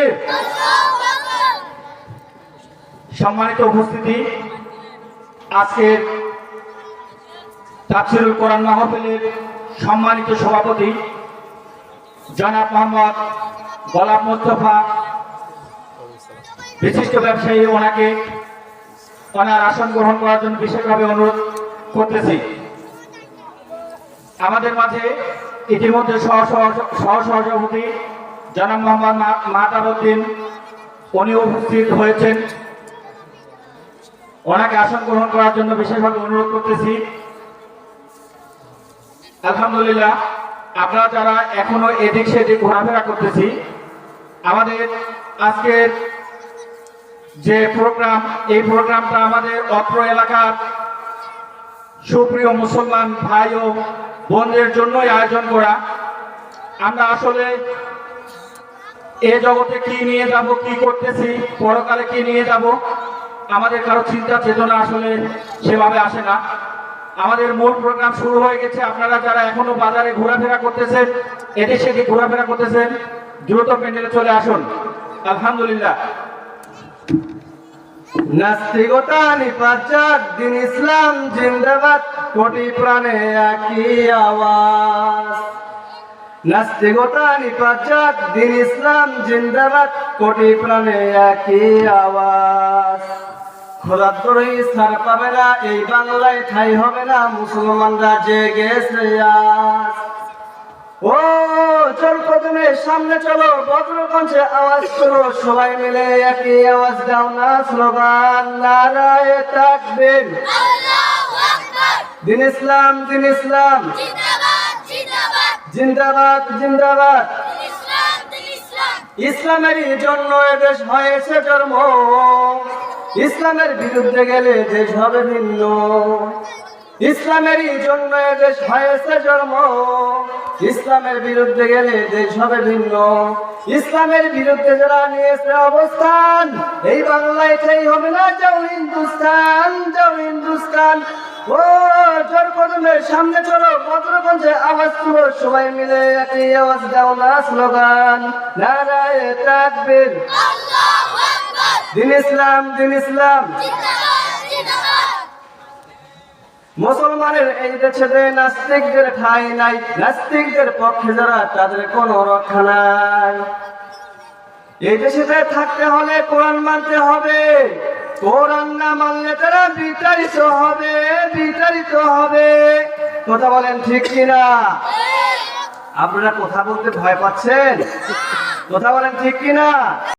তাকবীর। সম্মানিত উপস্থিতি, আজকের তাফসীরুল কোরআন মাহফিলের সম্মানিত সভাপতি জনাব মোহাম্মদ গোলাম মোস্তফা, বিশিষ্ট ব্যবসায়ী, ওনার আসন গ্রহণ করার জন্য বিশেষভাবে অনুরোধ করতেছি। আমাদের মাঝে ইতিমধ্যে সহসভাপতি জনাব মোহাম্মদ মাহতাব উদ্দিন উনি উপস্থিত হয়েছেন, ওনাকে আসন গ্রহণ করার জন্য বিশেষভাবে অনুরোধ করতেছি। আলহামদুলিল্লাহ, আপনারা যারা এখনো এদিক সেদিক ঘোরাফেরা করতেছি, আমাদের আজকের যে প্রোগ্রাম, এই প্রোগ্রামটা আমাদের অত্র এলাকার সুপ্রিয় মুসলমান ভাই ও বোনদের জন্যই আয়োজন করা। আমরা আসলে এ জগতে কি নিয়ে যাব, কি করতেছি, পরকালে কি নিয়ে যাব, আমাদের কারো চিন্তা চেতনা আসলে সেভাবে আসে না। আমাদের মূল প্রোগ্রাম শুরু হয়ে গেছে। আপনারা যারা এখনো বাজারে ঘোরাফেরা করতেছেন, এদিক সেদিক ঘোরাফেরা করতেছেন, দ্রুত প্যান্ডেলে চলে আসুন। আলহামদুলিল্লাহ। নাস্তিকতা নিপাচাক, দিন ইসলাম জিন্দাবাদ, কোটি প্রাণে একই আওয়াজ। নাস্তিকতা নিপাচাক, দিন ইসলাম জিন্দাবাদ, কোটি প্রাণে একই আওয়াজ। খোদাদ্রোহী ছাড় পাবে না, এই বাংলায় ঠাই হবে না, মুসলমানরা জেগেছে আজ। ও চল কদমে সামনে চলো, বজ্রকণ্ঠে আওয়াজ করো, সবাই মিলে একই আওয়াজ দাও না স্লোগান, নারায়ে তাকবীর, দিন ইসলাম, দিন ইসলাম, জিন্দাবাদ, জিন্দাবাদ। ইসলামের জন্য এদেশ হয়েছে জন্ম, ইসলামের বিরুদ্ধে গেলে দেশ হবে ভিন্ন। ইসলামের জন্য দেশ হয়েছে জন্ম, ইসলামের বিরুদ্ধে গেলে দেশ হবে ভিন্ন। ইসলামের বিরুদ্ধে যারা নিয়েছে অবস্থান, এই বাংলায় ঠাই হবে না, যাও হিন্দুস্তান, যাও হিন্দুস্তান। ও জোর কদমের সামনে চলো, বজ্রকণ্ঠে আওয়াজ তুলো, সবাই মিলে একই আওয়াজ দাও না স্লোগান, নারায়ে তাকবীর, দিন ইসলাম, দিন ইসলাম। মুসলমানের এই দেশে নাস্তিকদের ঠাঁই নাই, নাস্তিকদের পক্ষে যারা তাদের কোনো রক্ষা নাই। এই দেশে থাকতে হলে কোরআন মানতে হবে, কোরআন না মানলে তারা বিতাড়িত হবে, বিতাড়িত হবে। কথা বলেন ঠিক কিনা? আপনারা কথা বলতে ভয় পাচ্ছেন? কথা বলেন ঠিক কিনা?